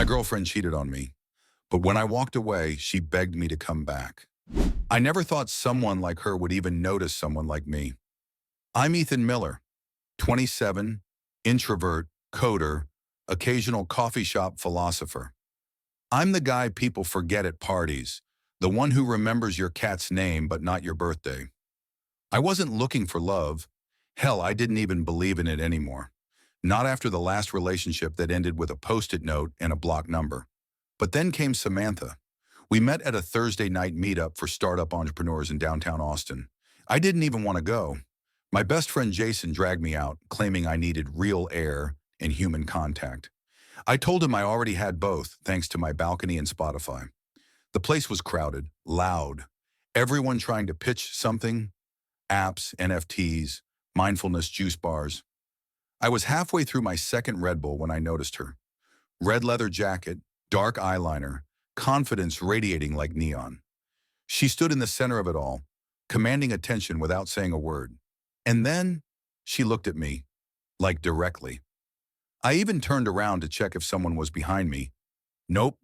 My girlfriend cheated on me, but when I walked away, she begged me to come back. I never thought someone like her would even notice someone like me. I'm Ethan Miller, 27, introvert, coder, occasional coffee shop philosopher. I'm the guy people forget at parties, the one who remembers your cat's name but not your birthday. I wasn't looking for love. Hell, I didn't even believe in it anymore. Not after the last relationship that ended with a post-it note and a block number. But then came Samantha. We met at a Thursday night meetup for startup entrepreneurs in downtown Austin. I didn't even want to go. My best friend Jason dragged me out, claiming I needed real air and human contact. I told him I already had both, thanks to my balcony and Spotify. The place was crowded, loud, everyone trying to pitch something, apps, NFTs, mindfulness juice bars. I was halfway through my second Red Bull when I noticed her. Red leather jacket, dark eyeliner, confidence radiating like neon. She stood in the center of it all, commanding attention without saying a word. And then she looked at me, like directly. I even turned around to check if someone was behind me. Nope.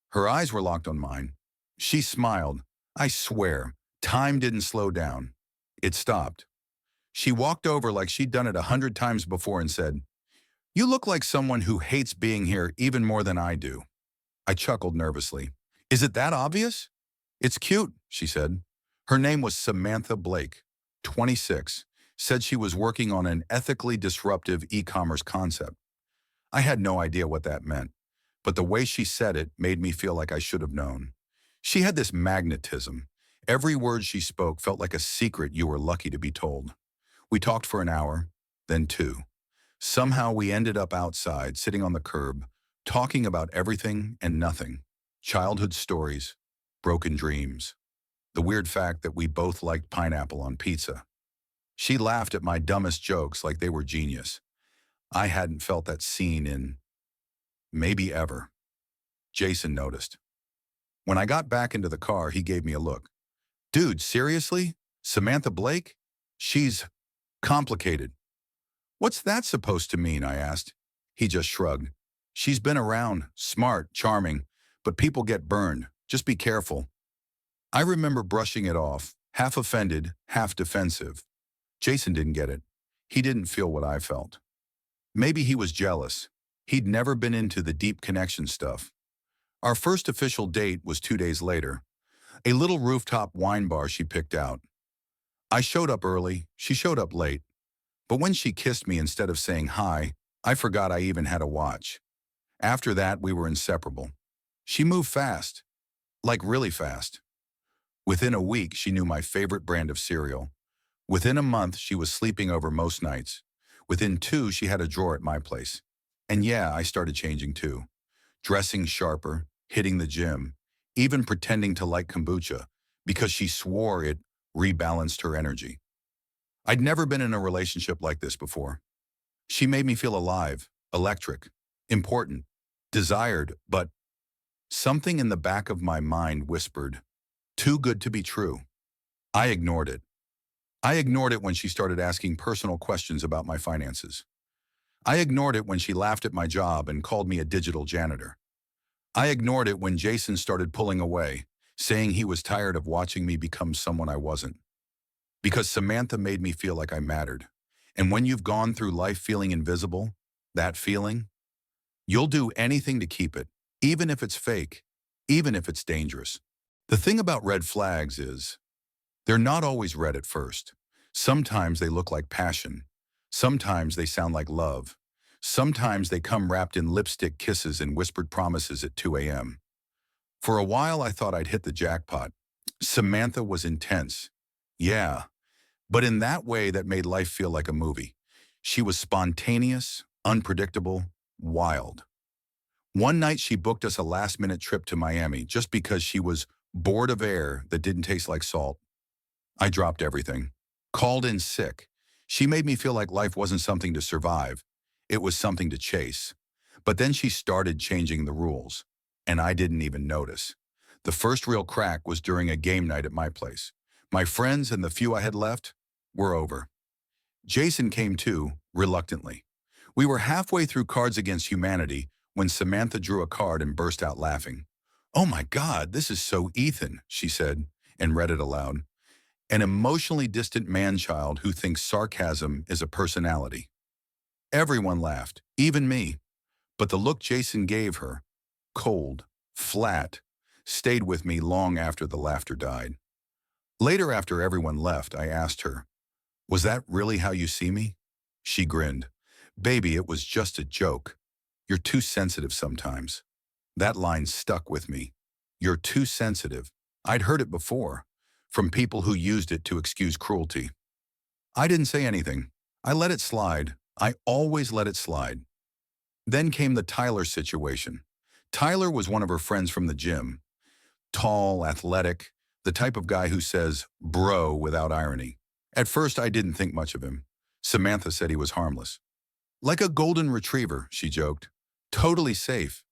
Her eyes were locked on mine. She smiled. I swear, time didn't slow down. It stopped. She walked over like she'd done it 100 times before and said, "You look like someone who hates being here even more than I do." I chuckled nervously. "Is it that obvious?" "It's cute," she said. Her name was Samantha Blake, 26, said she was working on an ethically disruptive e-commerce concept. I had no idea what that meant, but the way she said it made me feel like I should have known. She had this magnetism. Every word she spoke felt like a secret you were lucky to be told. We talked for an hour, then two. Somehow we ended up outside, sitting on the curb, talking about everything and nothing. Childhood stories, broken dreams. The weird fact that we both liked pineapple on pizza. She laughed at my dumbest jokes like they were genius. I hadn't felt that scene in maybe ever. Jason noticed. When I got back into the car, he gave me a look. "Dude, seriously? Samantha Blake? She's complicated." "What's that supposed to mean?" I asked. He just shrugged. "She's been around, smart, charming, but people get burned. Just be careful." I remember brushing it off, half offended, half defensive. Jason didn't get it. He didn't feel what I felt. Maybe he was jealous. He'd never been into the deep connection stuff. Our first official date was 2 days later. A little rooftop wine bar she picked out. I showed up early, she showed up late. But when she kissed me instead of saying hi, I forgot I even had a watch. After that, we were inseparable. She moved fast, like really fast. Within a week, she knew my favorite brand of cereal. Within a month, she was sleeping over most nights. Within 2, she had a drawer at my place. And yeah, I started changing too. Dressing sharper, hitting the gym, even pretending to like kombucha because she swore it rebalanced her energy. I'd never been in a relationship like this before. She made me feel alive, electric, important, desired, but something in the back of my mind whispered, too good to be true. I ignored it. I ignored it when she started asking personal questions about my finances. I ignored it when she laughed at my job and called me a digital janitor. I ignored it when Jason started pulling away, saying he was tired of watching me become someone I wasn't. Because Samantha made me feel like I mattered. And when you've gone through life feeling invisible, that feeling, you'll do anything to keep it, even if it's fake, even if it's dangerous. The thing about red flags is, they're not always red at first. Sometimes they look like passion. Sometimes they sound like love. Sometimes they come wrapped in lipstick kisses and whispered promises at 2 a.m. For a while, I thought I'd hit the jackpot. Samantha was intense. Yeah, but in that way that made life feel like a movie. She was spontaneous, unpredictable, wild. One night she booked us a last-minute trip to Miami just because she was bored of air that didn't taste like salt. I dropped everything, called in sick. She made me feel like life wasn't something to survive. It was something to chase. But then she started changing the rules, and I didn't even notice. The first real crack was during a game night at my place. My friends and the few I had left were over. Jason came too, reluctantly. We were halfway through Cards Against Humanity when Samantha drew a card and burst out laughing. "Oh my God, this is so Ethan," she said, and read it aloud. "An emotionally distant man-child who thinks sarcasm is a personality." Everyone laughed, even me. But the look Jason gave her, cold, flat, stayed with me long after the laughter died. Later, after everyone left, I asked her, "Was that really how you see me?" She grinned. "Baby, it was just a joke. You're too sensitive sometimes." That line stuck with me. "You're too sensitive." I'd heard it before, from people who used it to excuse cruelty. I didn't say anything. I let it slide. I always let it slide. Then came the Tyler situation. Tyler was one of her friends from the gym. Tall, athletic, the type of guy who says bro without irony. At first, I didn't think much of him. Samantha said he was harmless. Like a golden retriever, she joked. Totally safe.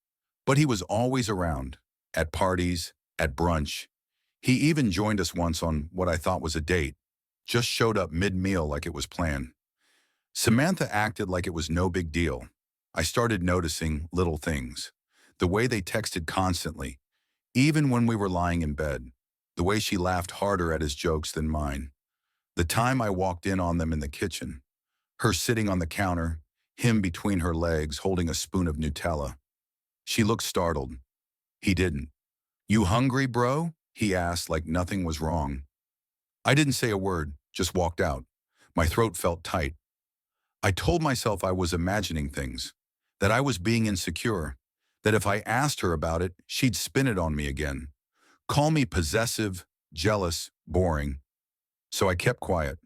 But he was always around. At parties, at brunch. He even joined us once on what I thought was a date. Just showed up mid-meal like it was planned. Samantha acted like it was no big deal. I started noticing little things. The way they texted constantly, even when we were lying in bed. The way she laughed harder at his jokes than mine. The time I walked in on them in the kitchen. Her sitting on the counter, him between her legs holding a spoon of Nutella. She looked startled. He didn't. "You hungry, bro?" he asked like nothing was wrong. I didn't say a word, just walked out. My throat felt tight. I told myself I was imagining things, that I was being insecure, that if I asked her about it, she'd spin it on me again. Call me possessive, jealous, boring. So I kept quiet.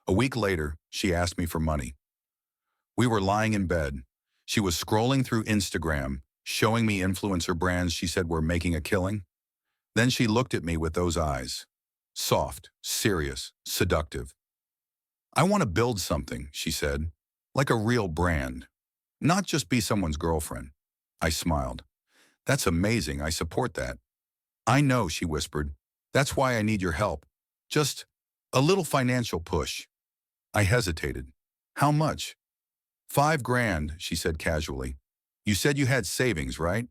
A week later, she asked me for money. We were lying in bed. She was scrolling through Instagram, showing me influencer brands she said were making a killing. Then she looked at me with those eyes. Soft, serious, seductive. "I want to build something," she said, "like a real brand. Not just be someone's girlfriend." I smiled. "That's amazing, I support that." "I know," she whispered. "That's why I need your help. Just a little financial push." I hesitated. "How much?" "5 grand, she said casually. "You said you had savings, right?"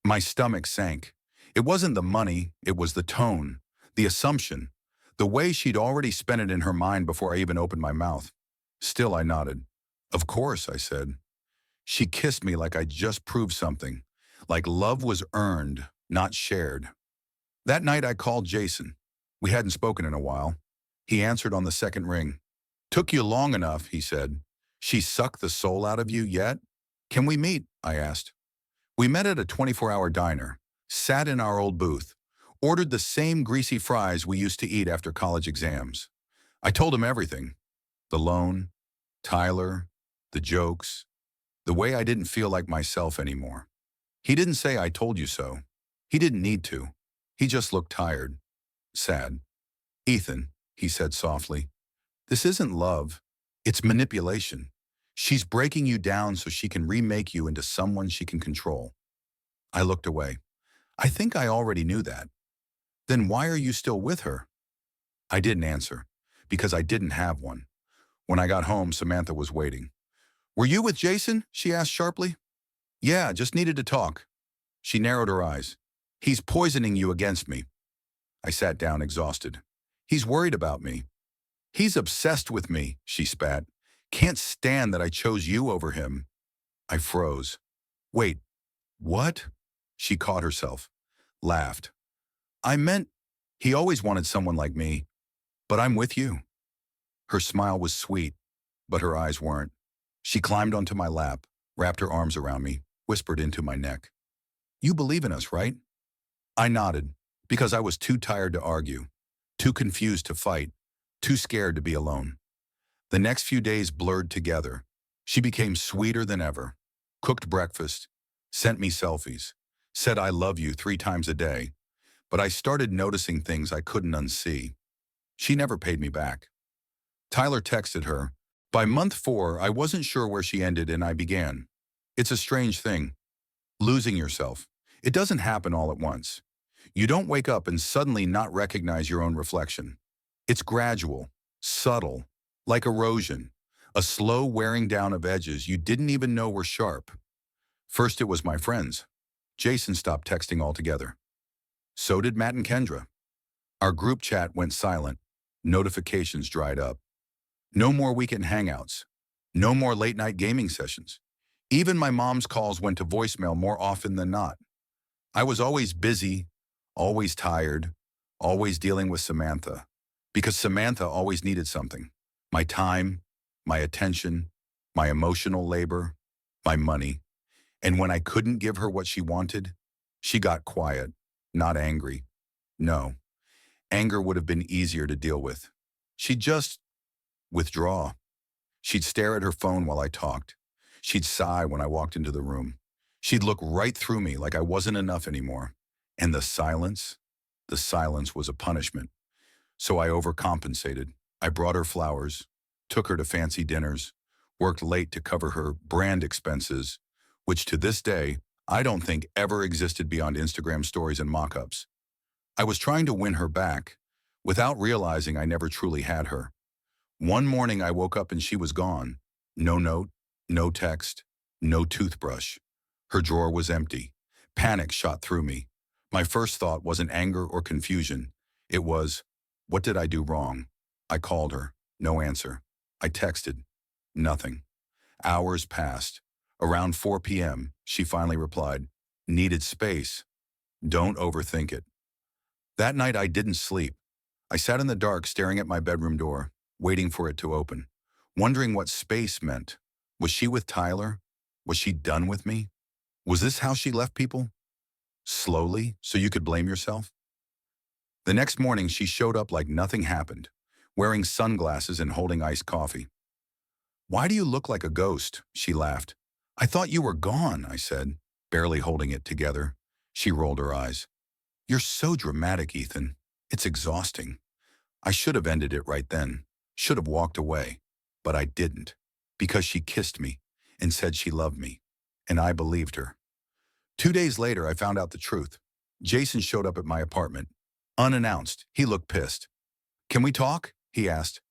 My stomach sank. It wasn't the money, it was the tone, the assumption, the way she'd already spent it in her mind before I even opened my mouth. Still, I nodded. "Of course," I said. She kissed me like I'd just proved something, like love was earned, not shared. That night I called Jason. We hadn't spoken in a while. He answered on the second ring. "Took you long enough," he said. "She sucked the soul out of you yet?" "Can we meet?" I asked. We met at a 24-hour diner, sat in our old booth, ordered the same greasy fries we used to eat after college exams. I told him everything. The loan, Tyler, the jokes, the way I didn't feel like myself anymore. He didn't say "I told you so." He didn't need to. He just looked tired, sad. "Ethan," he said softly, "this isn't love. It's manipulation. She's breaking you down so she can remake you into someone she can control." I looked away. "I think I already knew that." "Then why are you still with her?" I didn't answer, because I didn't have one. When I got home, Samantha was waiting. "Were you with Jason?" she asked sharply. "Yeah, just needed to talk." She narrowed her eyes. "He's poisoning you against me." I sat down exhausted. "He's worried about me." "He's obsessed with me," she spat. "Can't stand that I chose you over him." I froze. "Wait, what?" She caught herself, laughed. "I meant, he always wanted someone like me, but I'm with you." Her smile was sweet, but her eyes weren't. She climbed onto my lap, wrapped her arms around me, whispered into my neck. "You believe in us, right?" I nodded, because I was too tired to argue, too confused to fight, too scared to be alone. The next few days blurred together. She became sweeter than ever, cooked breakfast, sent me selfies, said "I love you" 3 times a day, but I started noticing things I couldn't unsee. She never paid me back. Tyler texted her. By month 4, I wasn't sure where she ended and I began. It's a strange thing. Losing yourself. It doesn't happen all at once. You don't wake up and suddenly not recognize your own reflection. It's gradual, subtle, like erosion, a slow wearing down of edges you didn't even know were sharp. First, it was my friends. Jason stopped texting altogether. So did Matt and Kendra. Our group chat went silent. Notifications dried up. No more weekend hangouts. No more late-night gaming sessions. Even my mom's calls went to voicemail more often than not. I was always busy, always tired, always dealing with Samantha, because Samantha always needed something. My time, my attention, my emotional labor, my money. And when I couldn't give her what she wanted, she got quiet, not angry. No, anger would have been easier to deal with. She'd just withdraw. She'd stare at her phone while I talked. She'd sigh when I walked into the room. She'd look right through me like I wasn't enough anymore. And the silence was a punishment. So I overcompensated. I brought her flowers, took her to fancy dinners, worked late to cover her brand expenses, which to this day, I don't think ever existed beyond Instagram stories and mock-ups. I was trying to win her back without realizing I never truly had her. One morning I woke up and she was gone. No note, no text, no toothbrush. Her drawer was empty. Panic shot through me. My first thought wasn't anger or confusion. It was, what did I do wrong? I called her. No answer. I texted. Nothing. Hours passed. Around 4 p.m., she finally replied, "Needed space. Don't overthink it." That night I didn't sleep. I sat in the dark staring at my bedroom door, waiting for it to open, wondering what space meant. Was she with Tyler? Was she done with me? Was this how she left people? Slowly, so you could blame yourself? The next morning she showed up like nothing happened, wearing sunglasses and holding iced coffee. "Why do you look like a ghost?" She laughed. "I thought you were gone," I said, barely holding it together. She rolled her eyes. "You're so dramatic, Ethan. It's exhausting." I should have ended it right then, should have walked away, but I didn't, because she kissed me and said she loved me, and I believed her. 2 days later, I found out the truth. Jason showed up at my apartment. Unannounced, he looked pissed. "Can we talk?" he asked.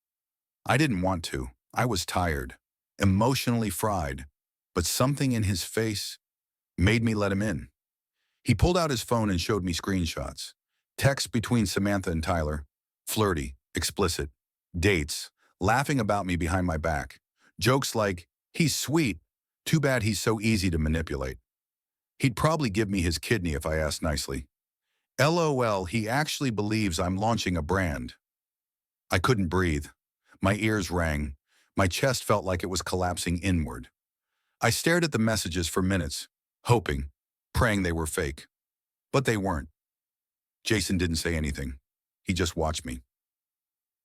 I didn't want to. I was tired, emotionally fried, but something in his face made me let him in. He pulled out his phone and showed me screenshots. Texts between Samantha and Tyler, flirty, explicit, dates, laughing about me behind my back. Jokes like, "He's sweet, too bad he's so easy to manipulate. He'd probably give me his kidney if I asked nicely. LOL, he actually believes I'm launching a brand." I couldn't breathe. My ears rang. My chest felt like it was collapsing inward. I stared at the messages for minutes, hoping, praying they were fake. But they weren't. Jason didn't say anything. He just watched me.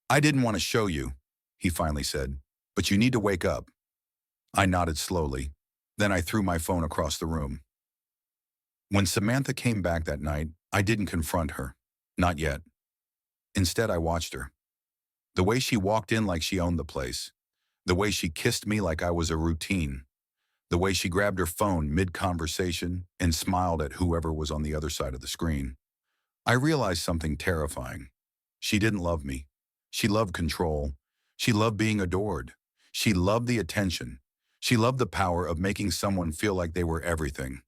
"I didn't want to show you," he finally said, "but you need to wake up." I nodded slowly. Then I threw my phone across the room. When Samantha came back that night, I didn't confront her. Not yet. Instead, I watched her. The way she walked in like she owned the place. The way she kissed me like I was a routine. The way she grabbed her phone mid-conversation and smiled at whoever was on the other side of the screen. I realized something terrifying. She didn't love me. She loved control. She loved being adored. She loved the attention. She loved the power of making someone feel like they were everything,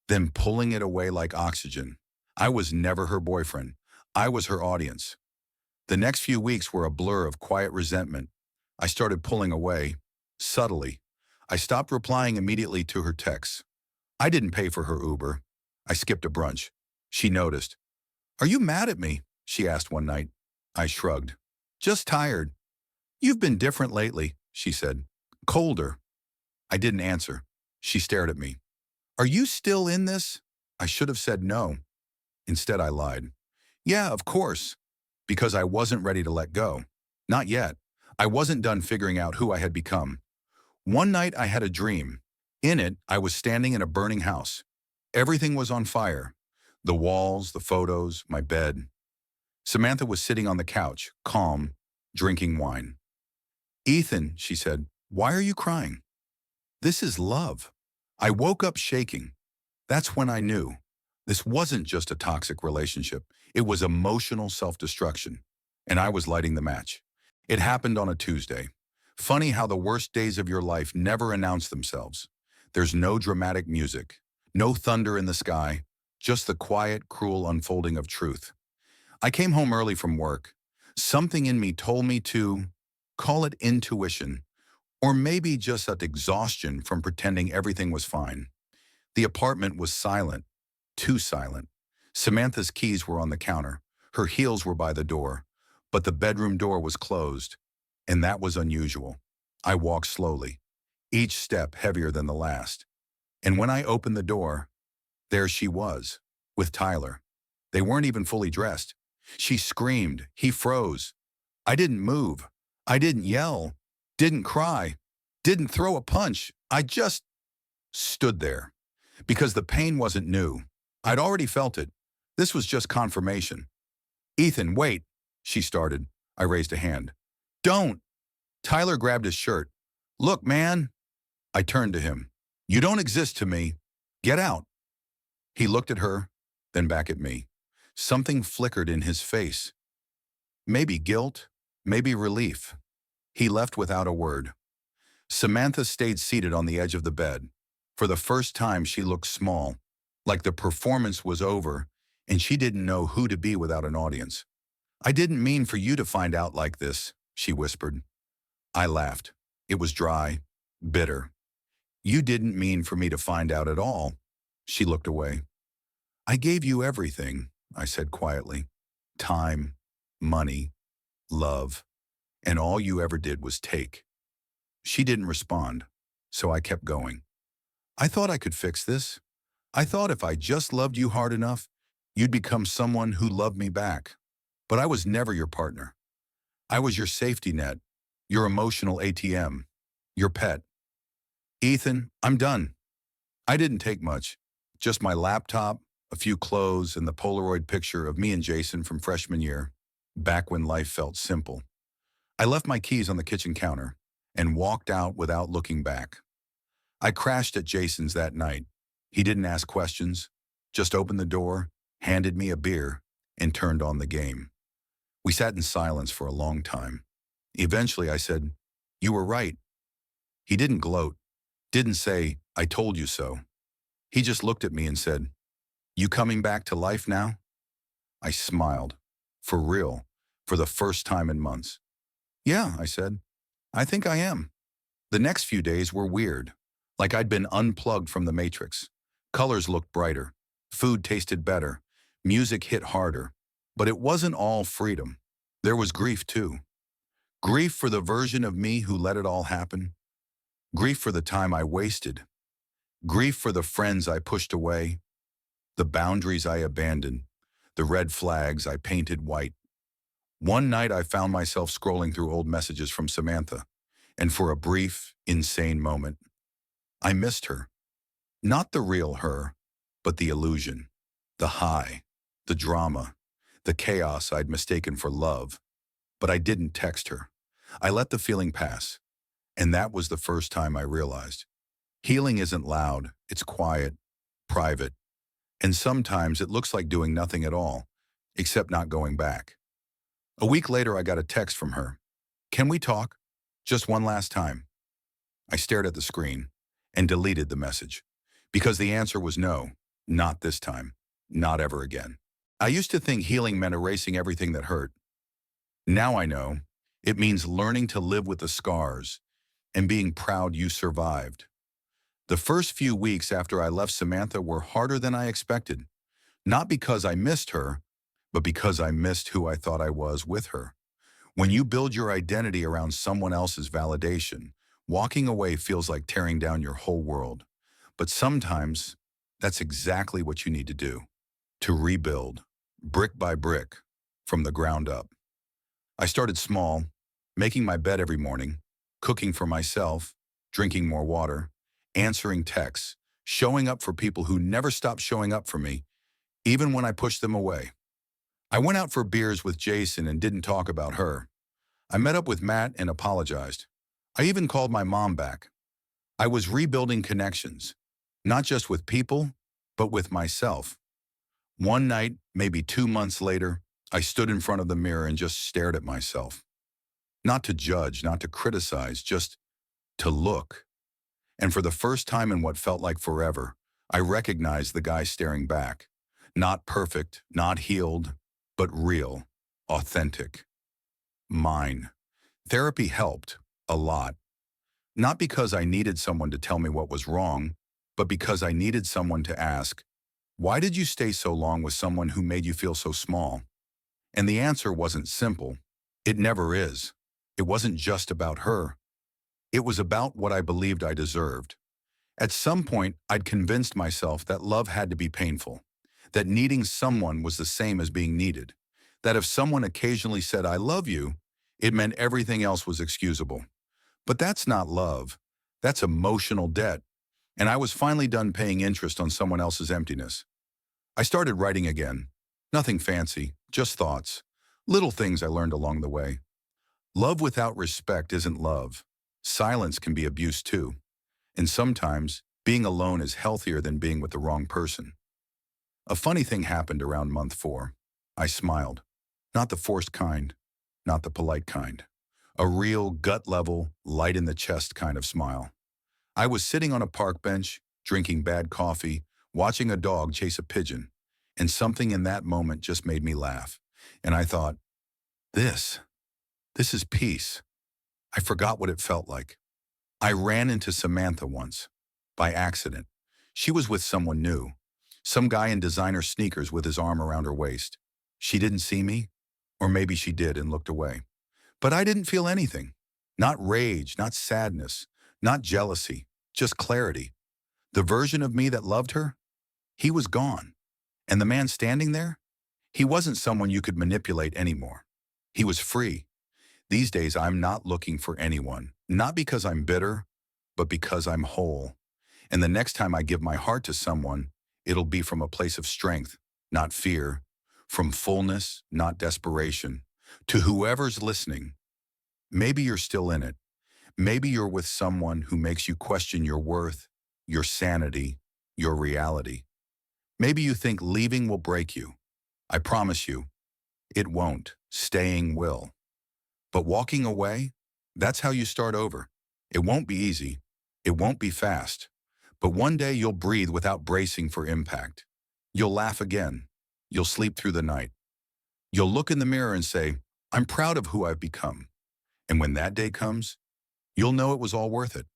then pulling it away like oxygen. I was never her boyfriend. I was her audience. The next few weeks were a blur of quiet resentment. I started pulling away, subtly. I stopped replying immediately to her texts. I didn't pay for her Uber. I skipped a brunch. She noticed. "Are you mad at me?" she asked one night. I shrugged. "Just tired." "You've been different lately," she said. "Colder." I didn't answer. She stared at me. "Are you still in this?" I should have said no. Instead, I lied. "Yeah, of course." Because I wasn't ready to let go. Not yet. I wasn't done figuring out who I had become. One night I had a dream. In it, I was standing in a burning house. Everything was on fire. The walls, the photos, my bed. Samantha was sitting on the couch, calm, drinking wine. "Ethan," she said, "why are you crying?" "This is love." I woke up shaking. That's when I knew. This wasn't just a toxic relationship. It was emotional self-destruction. And I was lighting the match. It happened on a Tuesday. Funny how the worst days of your life never announce themselves. There's no dramatic music, no thunder in the sky, just the quiet, cruel unfolding of truth. I came home early from work. Something in me told me to call it intuition, or maybe just that exhaustion from pretending everything was fine. The apartment was silent, too silent. Samantha's keys were on the counter. Her heels were by the door, but the bedroom door was closed, and that was unusual. I walked slowly, each step heavier than the last. And when I opened the door, there she was, with Tyler. They weren't even fully dressed. She screamed. He froze. I didn't move. I didn't yell. Didn't cry. Didn't throw a punch. I just stood there. Because the pain wasn't new. I'd already felt it. This was just confirmation. Ethan, wait, she started. I raised a hand. Don't. Tyler grabbed his shirt. Look, man. I turned to him. You don't exist to me. Get out. He looked at her, then back at me. Something flickered in his face. Maybe guilt, maybe relief. He left without a word. Samantha stayed seated on the edge of the bed. For the first time, she looked small, like the performance was over and she didn't know who to be without an audience. I didn't mean for you to find out like this, she whispered. I laughed. It was dry, bitter. You didn't mean for me to find out at all. She looked away. I gave you everything, I said quietly. Time, money, love, and all you ever did was take. She didn't respond, so I kept going. I thought I could fix this. I thought if I just loved you hard enough, you'd become someone who loved me back. But I was never your partner. I was your safety net, your emotional ATM, your pet. Ethan, I'm done. I didn't take much, just my laptop, a few clothes, and the Polaroid picture of me and Jason from freshman year, back when life felt simple. I left my keys on the kitchen counter and walked out without looking back. I crashed at Jason's that night. He didn't ask questions, just opened the door, handed me a beer, and turned on the game. We sat in silence for a long time. Eventually I said, you were right. He didn't gloat, didn't say, I told you so. He just looked at me and said, you coming back to life now? I smiled. For real, for the first time in months. Yeah, I said. I think I am. The next few days were weird, like I'd been unplugged from the Matrix. Colors looked brighter, food tasted better, music hit harder. But it wasn't all freedom. There was grief too. Grief for the version of me who let it all happen. Grief for the time I wasted. Grief for the friends I pushed away. The boundaries I abandoned. The red flags I painted white. One night I found myself scrolling through old messages from Samantha, and for a brief, insane moment, I missed her. Not the real her, but the illusion, the high, the drama, the chaos I'd mistaken for love. But I didn't text her. I let the feeling pass, and that was the first time I realized. Healing isn't loud, it's quiet, private, and sometimes it looks like doing nothing at all, except not going back. A week later, I got a text from her. Can we talk? Just one last time. I stared at the screen and deleted the message because the answer was no, not this time, not ever again. I used to think healing meant erasing everything that hurt. Now I know it means learning to live with the scars and being proud you survived. The first few weeks after I left Samantha were harder than I expected, not because I missed her, but because I missed who I thought I was with her. When you build your identity around someone else's validation, walking away feels like tearing down your whole world. But sometimes that's exactly what you need to do, to rebuild, brick by brick, from the ground up. I started small, making my bed every morning, cooking for myself, drinking more water, answering texts, showing up for people who never stopped showing up for me, even when I pushed them away. I went out for beers with Jason and didn't talk about her. I met up with Matt and apologized. I even called my mom back. I was rebuilding connections, not just with people, but with myself. One night, maybe 2 months later, I stood in front of the mirror and just stared at myself. Not to judge, not to criticize, just to look. And for the first time in what felt like forever, I recognized the guy staring back. Not perfect, not healed, but real, authentic. Mine. Therapy helped, a lot. Not because I needed someone to tell me what was wrong, but because I needed someone to ask, why did you stay so long with someone who made you feel so small? And the answer wasn't simple. It never is. It wasn't just about her. It was about what I believed I deserved. At some point, I'd convinced myself that love had to be painful, that needing someone was the same as being needed, that if someone occasionally said, I love you, it meant everything else was excusable. But that's not love. That's emotional debt. And I was finally done paying interest on someone else's emptiness. I started writing again. Nothing fancy, just thoughts. Little things I learned along the way. Love without respect isn't love. Silence can be abuse too. And sometimes, being alone is healthier than being with the wrong person. A funny thing happened around month 4. I smiled. Not the forced kind, not the polite kind. A real, gut-level, light-in-the-chest kind of smile. I was sitting on a park bench, drinking bad coffee, watching a dog chase a pigeon, and something in that moment just made me laugh. And I thought, this is peace. I forgot what it felt like. I ran into Samantha once, by accident. She was with someone new, some guy in designer sneakers with his arm around her waist. She didn't see me, or maybe she did and looked away. But I didn't feel anything. Not rage, not sadness, not jealousy, just clarity. The version of me that loved her, he was gone. And the man standing there, he wasn't someone you could manipulate anymore. He was free. These days, I'm not looking for anyone, not because I'm bitter, but because I'm whole. And the next time I give my heart to someone, it'll be from a place of strength, not fear, from fullness, not desperation. To whoever's listening, maybe you're still in it. Maybe you're with someone who makes you question your worth, your sanity, your reality. Maybe you think leaving will break you. I promise you, it won't. Staying will. But walking away, that's how you start over. It won't be easy. It won't be fast. But one day you'll breathe without bracing for impact. You'll laugh again. You'll sleep through the night. You'll look in the mirror and say, I'm proud of who I've become. And when that day comes, you'll know it was all worth it.